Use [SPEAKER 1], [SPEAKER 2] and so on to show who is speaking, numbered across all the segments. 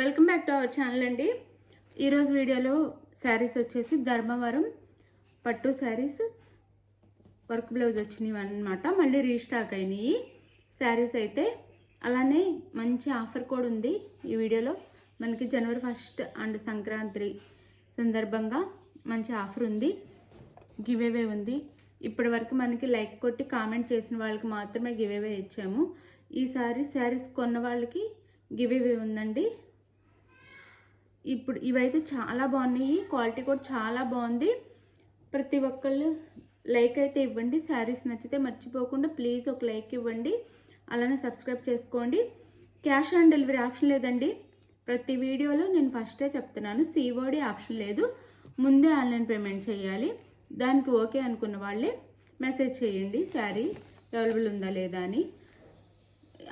[SPEAKER 1] Welcome back to our channel అండి. ఈరోజు వీడియోలో శారీస్ వచ్చేసి ధర్మవరం పట్టు శారీస్ వర్క్ బ్లౌజ్ వచ్చినాయి అన్నమాట. మళ్ళీ రీస్టాక్ అయినాయి శారీస్ అయితే. అలానే మంచి ఆఫర్ కూడా ఉంది ఈ వీడియోలో. మనకి జనవరి 1 అండ్ సంక్రాంతి సందర్భంగా మంచి ఆఫర్ ఉంది, గివ్ అవే ఉంది. ఇప్పటి వరకు మనకి లైక్ కొట్టి కామెంట్ చేసిన వాళ్ళకి మాత్రమే గివ్ అవే ఇచ్చాము. ఈసారి శారీస్ కొన్న వాళ్ళకి గివ్ అవే ఉందండి. ఇప్పుడు ఇవైతే చాలా బాగున్నాయి, క్వాలిటీ కూడా చాలా బాగుంది. ప్రతి ఒక్కళ్ళు లైక్ అయితే ఇవ్వండి. శారీస్ నచ్చితే మర్చిపోకుండా ప్లీజ్ ఒక లైక్ ఇవ్వండి. అలానే సబ్స్క్రైబ్ చేసుకోండి. క్యాష్ ఆన్ డెలివరీ ఆప్షన్ లేదండి. ప్రతి వీడియోలో నేను ఫస్టే చెప్తున్నాను, COD ఆప్షన్ లేదు. ముందే ఆన్లైన్ పేమెంట్ చేయాలి. దానికి ఓకే అనుకున్న వాళ్ళే మెసేజ్ చేయండి శారీ అవైలబుల్ ఉందా లేదా అని.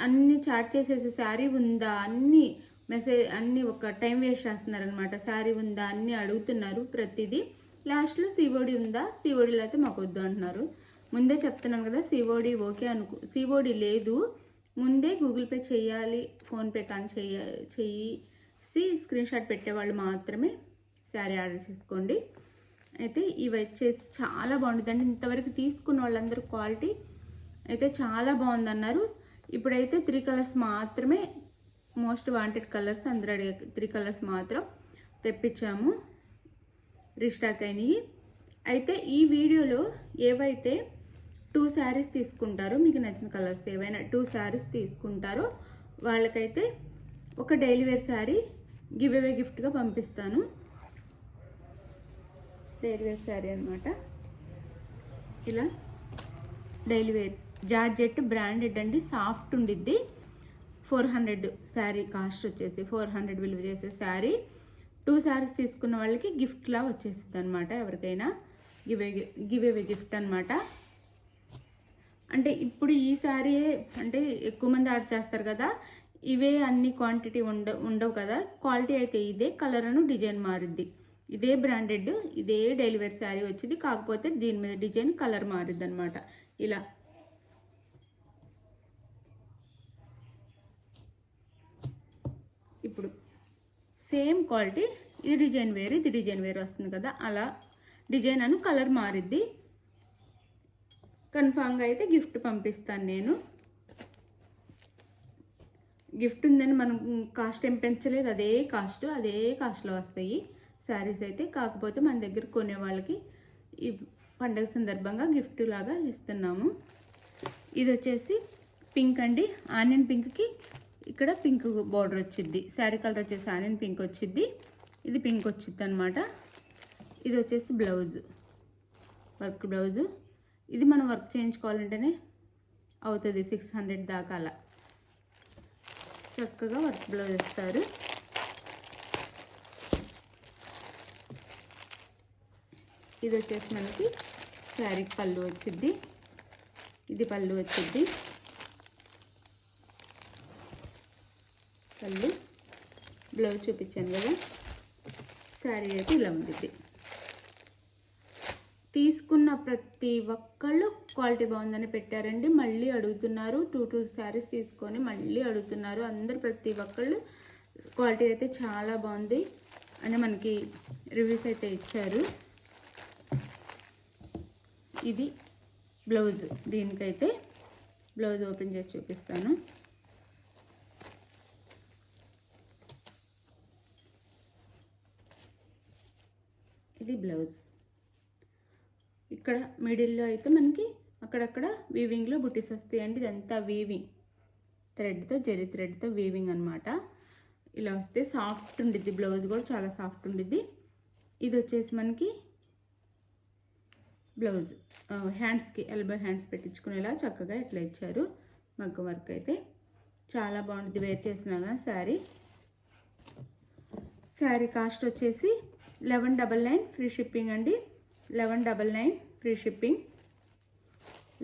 [SPEAKER 1] అన్ని చాట్ చేసేసి శారీ ఉందా అన్ని మెసేజ్ అన్నీ ఒక టైం వేస్ట్ చేస్తున్నారనమాట. శారీ ఉందా అన్నీ అడుగుతున్నారు ప్రతిదీ. లాస్ట్లో COD ఉందా, COD అయితే మాకు వద్దు అంటున్నారు. ముందే చెప్తున్నాను కదా, COD ఓకే COD లేదు. ముందే గూగుల్ పే చేయాలి, ఫోన్పే కానీ చేసి స్క్రీన్ షాట్ పెట్టేవాళ్ళు మాత్రమే శారీ ఆర్డర్ చేసుకోండి. అయితే ఇవి వచ్చేసి చాలా బాగుంటుందండి. ఇంతవరకు తీసుకున్న వాళ్ళందరూ క్వాలిటీ అయితే చాలా బాగుందన్నారు. ఇప్పుడైతే 3 కలర్స్ మాత్రమే, మోస్ట్ వాంటెడ్ కలర్స్, అందరూ 3 కలర్స్ మాత్రం తెప్పించాము, రీస్టాక్ అయినాయి. అయితే ఈ వీడియోలో ఏవైతే 2 శారీస్ తీసుకుంటారో, మీకు నచ్చిన కలర్స్ ఏవైనా 2 శారీస్ తీసుకుంటారో వాళ్ళకైతే ఒక daily wear sari give away గిఫ్ట్గా పంపిస్తాను. డైలీ వేర్ శారీ అనమాట. ఇలా డైలీ వేర్ జార్జెట్ బ్రాండెడ్ అండి, సాఫ్ట్ ఉండిద్ది. 400 శారీ కాస్ట్ వచ్చేసి 400 విలువ చేసే శారీ. 2 శారీస్ తీసుకున్న వాళ్ళకి గిఫ్ట్లా వచ్చేసింది అనమాట. ఎవరికైనా గివ్ అవే గిఫ్ట్ అనమాట. అంటే ఇప్పుడు ఈ శారీ అంటే ఎక్కువ మంది ఆర్డర్ చేస్తారు కదా, ఇవే అన్ని క్వాంటిటీ ఉండవు కదా. క్వాలిటీ అయితే ఇదే, కలర్ అను డిజైన్ మారిద్ది. ఇదే బ్రాండెడ్, ఇదే డైలీ వేర్ శారీ వచ్చింది, కాకపోతే దీని మీద డిజైన్ కలర్ మారిద్ది అనమాట. ఇలా ఇప్పుడు సేమ్ క్వాలిటీ, ఇది డిజైన్ వేరు, ఇది డిజైన్ వేరు వస్తుంది కదా, అలా డిజైన్ అను కలర్ మారిద్ది. కన్ఫామ్గా అయితే గిఫ్ట్ పంపిస్తాను నేను. గిఫ్ట్ ఉందని మనం కాస్ట్ ఏం పెంచలేదు, అదే కాస్ట్లో వస్తాయి శారీస్ అయితే. కాకపోతే మన దగ్గర కొనే వాళ్ళకి ఈ పండుగ సందర్భంగా గిఫ్ట్ లాగా ఇస్తున్నాము. ఇది వచ్చేసి పింక్ అండి, ఆనియన్ పింక్కి ఇక్కడ పింక్ బార్డర్ వచ్చింది. శారీ కలర్ వచ్చేసి ఆనియన్ పింక్ వచ్చింది, ఇది పింక్ వచ్చింది అనమాట. ఇది వచ్చేసి బ్లౌజ్, వర్క్ బ్లౌజు. ఇది మనం వర్క్ చేయించుకోవాలంటేనే అవుతుంది 600 దాకా. అలా చక్కగా వర్క్ బ్లౌజ్ ఇస్తారు. ఇది వచ్చేసి మనకి శారీ పళ్ళు వచ్చింది, ఇది పళ్ళు వచ్చింది. పళ్ళు బ్లౌజ్ చూపించాను కదా. శారీ అయితే ఇలా ఉంది. తీసుకున్న ప్రతి ఒక్కళ్ళు క్వాలిటీ బాగుందని పెట్టారండి. మళ్ళీ అడుగుతున్నారు, 2 శారీస్ తీసుకొని మళ్ళీ అడుగుతున్నారు అందరు. ప్రతి ఒక్కళ్ళు క్వాలిటీ అయితే చాలా బాగుంది అని మనకి రివ్యూస్ అయితే ఇచ్చారు. ఇది బ్లౌజ్, దీనికైతే బ్లౌజ్ ఓపెన్ చేసి చూపిస్తాను. ఇది బ్లౌజ్. ఇక్కడ మిడిల్లో అయితే మనకి అక్కడక్కడ వీవింగ్లో బుటీస్ వస్తాయండి. ఇదంతా వీవింగ్ థ్రెడ్తో, జెరీ థ్రెడ్తో వీవింగ్ అనమాట. ఇలా వస్తే సాఫ్ట్ ఉండిద్ది, బ్లౌజ్ కూడా చాలా సాఫ్ట్ ఉండిద్ది. ఇది వచ్చేసి మనకి బ్లౌజ్ హ్యాండ్స్కి ఎల్బో హ్యాండ్స్ పెట్టించుకునేలా చక్కగా ఇట్లా ఇచ్చారు. మగ్గ వర్క్ అయితే చాలా బాగుంటుంది వేర్ చేసినాగా శారీ. శారీ కాస్ట్ వచ్చేసి 1199 ఫ్రీ షిప్పింగ్ అండి. 1199 free shipping,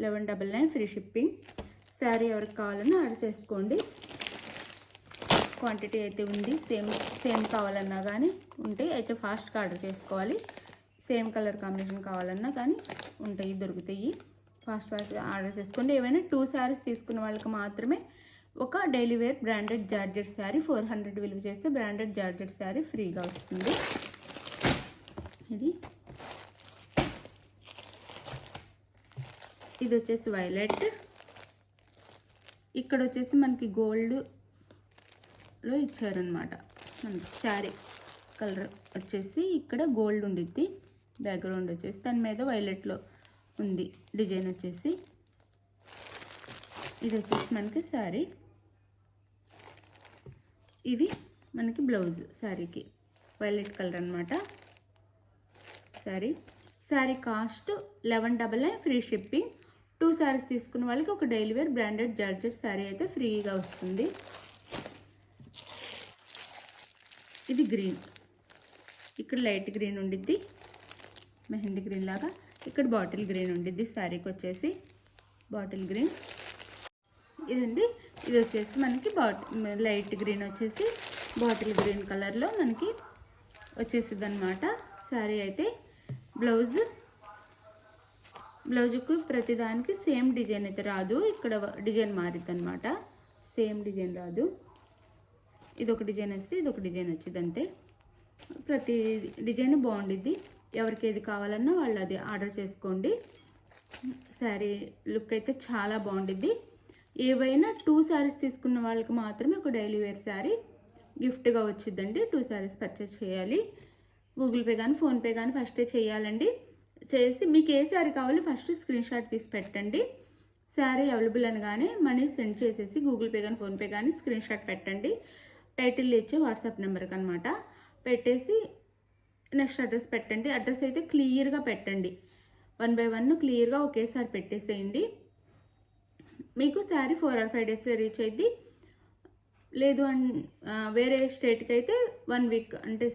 [SPEAKER 1] 1199 free shipping. Sari ఎవరికి కావాలన్నా ఆర్డర్ చేసుకోండి. క్వాంటిటీ అయితే ఉంది, సేమ్ కావాలన్నా కానీ ఉంటే అయితే ఫాస్ట్గా ఆర్డర్ చేసుకోవాలి. సేమ్ కలర్ కాంబినేషన్ కావాలన్నా కానీ ఉంటాయి, దొరుకుతాయి. ఫాస్ట్గా ఆర్డర్ చేసుకోండి. ఏవైనా 2 శారీస్ తీసుకున్న వాళ్ళకి మాత్రమే ఒక daily wear branded georgette sari 400 విలువ చేస్తే బ్రాండెడ్ జార్జెట్ శారీ ఫ్రీగా వస్తుంది. ఇది వచ్చేసి వైలెట్. ఇక్కడ వచ్చేసి మనకి గోల్డ్లో ఇచ్చారనమాట. మనకి శారీ కలర్ వచ్చేసి ఇక్కడ గోల్డ్ ఉండిద్ది, బ్యాక్గ్రౌండ్ వచ్చేసి దాని మీద వైలెట్లో ఉంది డిజైన్ వచ్చేసి. ఇది వచ్చేసి మనకి శారీ, ఇది మనకి బ్లౌజ్ శారీకి వైలెట్ కలర్ అనమాట. Sari cost 1199 free shipping. 2 saris తీసుకున్న వాళ్ళకి ఒక daily wear branded georgette sari అయితే ఫ్రీగా వస్తుంది. ఇది గ్రీన్, ఇక్కడ లైట్ గ్రీన్ ఉండిద్ది, మెహందీ గ్రీన్ లాగా. ఇక్కడ బాటిల్ గ్రీన్ ఉండిద్ది శారీకి వచ్చేసి, బాటిల్ గ్రీన్. ఇదండి, ఇది వచ్చేసి మనకి లైట్ గ్రీన్ వచ్చేసి బాటిల్ గ్రీన్ కలర్లో మనకి వచ్చేసిద్ది అనమాట శారీ అయితే. బ్లౌజుకు ప్రతిదానికి సేమ్ డిజైన్ అయితే రాదు, ఇక్కడ డిజైన్ మారిద్ది అనమాట, సేమ్ డిజైన్ రాదు. ఇది ఒక డిజైన్ వస్తే ఇది ఒక డిజైన్ వచ్చింది అంతే. ప్రతి డిజైన్ బాగుండిద్ది, ఎవరికి ఏది కావాలన్నా వాళ్ళు అది ఆర్డర్ చేసుకోండి. శారీ లుక్ అయితే చాలా బాగుండిద్ది. ఏవైనా 2 శారీస్ తీసుకున్న వాళ్ళకి మాత్రమే ఒక డైలీ వేర్ శారీ గిఫ్ట్గా వచ్చిందండి. 2 శారీస్ పర్చేస్ చేయాలి. గూగుల్ పే కానీ ఫోన్పే కానీ ఫస్టే చేయాలండి. చేసి మీకు ఏ శారీ కావాలో ఫస్ట్ స్క్రీన్ షాట్ తీసి పెట్టండి. శారీ అవైలబుల్ అనగానే మనీ సెండ్ చేసేసి గూగుల్ పే కానీ ఫోన్పే కానీ స్క్రీన్ షాట్ పెట్టండి. టైటిల్ ఇచ్చే వాట్సాప్ నెంబర్కి అనమాట పెట్టేసి నెక్స్ట్ అడ్రస్ పెట్టండి. అడ్రస్ అయితే క్లియర్గా పెట్టండి, 1 by 1 క్లియర్గా ఒకేసారి పెట్టేసేయండి. మీకు శారీ 4 or 5 డేస్లో రీచ్ అయింది. లేదు వేరే స్టేట్కి అయితే 1 week అంటే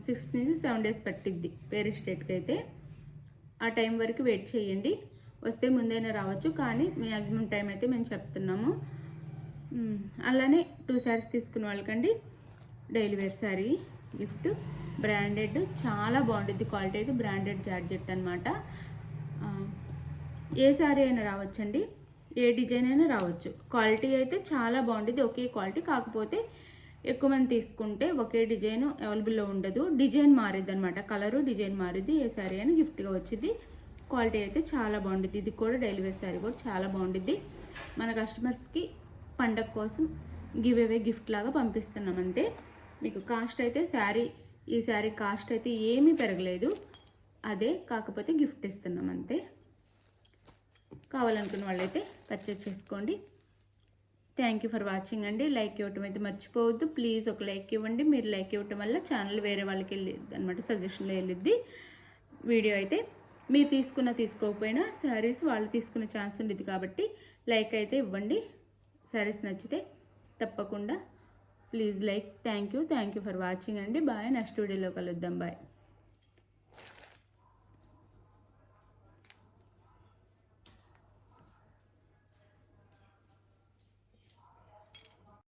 [SPEAKER 1] 6 నుంచి 7 days పట్టిద్ది. వేరే స్టేట్కి అయితే ఆ టైం వరకు వెయిట్ చేయండి. వస్తే ముందైనా రావచ్చు, కానీ మ్యాక్సిమం టైం అయితే మేము చెప్తున్నాము. అలానే 2 శారీస్ తీసుకున్న వాళ్ళకండి daily wear sari gift. Branded చాలా బాగుంటుంది, క్వాలిటీ అయితే బ్రాండెడ్ జార్జెట్ అనమాట. ఏ శారీ అయినా రావచ్చండి, ఏ డిజైన్ అయినా రావచ్చు. క్వాలిటీ అయితే చాలా బాగుంటుంది, ఒకే క్వాలిటీ. కాకపోతే ఎక్కువ మంది తీసుకుంటే ఒకే డిజైన్ అవైలబుల్లో ఉండదు, డిజైన్ మారిద్ది అనమాట, కలరు డిజైన్ మారిద్ది. ఏ శారీ అయినా గిఫ్ట్గా వచ్చింది. క్వాలిటీ అయితే చాలా బాగుంటుంది. ఇది కూడా డైలీ వేర్ శారీ కూడా చాలా బాగుంటుంది. మన కస్టమర్స్కి పండగ కోసం గివ్ అవే గిఫ్ట్ లాగా పంపిస్తున్నాం అంతే. మీకు కాస్ట్ అయితే ఈ శారీ కాస్ట్ అయితే ఏమీ పెరగలేదు, అదే కాకపోతే గిఫ్ట్ ఇస్తున్నాం అంతే. కావాలనుకున్న వాళ్ళైతే పర్చేజ్ చేసుకోండి. థ్యాంక్ యూ ఫర్ వాచింగ్ అండి. లైక్ ఇవ్వటం అయితే మర్చిపోవద్దు ప్లీజ్. ఒక లైక్ ఇవ్వండి, మీరు లైక్ ఇవ్వటం వల్ల ఛానల్ వేరే వాళ్ళకి వెళ్ళిద్ది అనమాట, సజెషన్లో వెళ్ళిద్ది వీడియో అయితే. మీరు తీసుకోకపోయినా శారీస్ వాళ్ళు తీసుకునే ఛాన్స్ ఉండేది కాబట్టి లైక్ అయితే ఇవ్వండి. శారీస్ నచ్చితే తప్పకుండా please like. Thank you for watching అండి. బాయ్. నెక్స్ట్ వీడియోలో కలుద్దాం. బాయ్.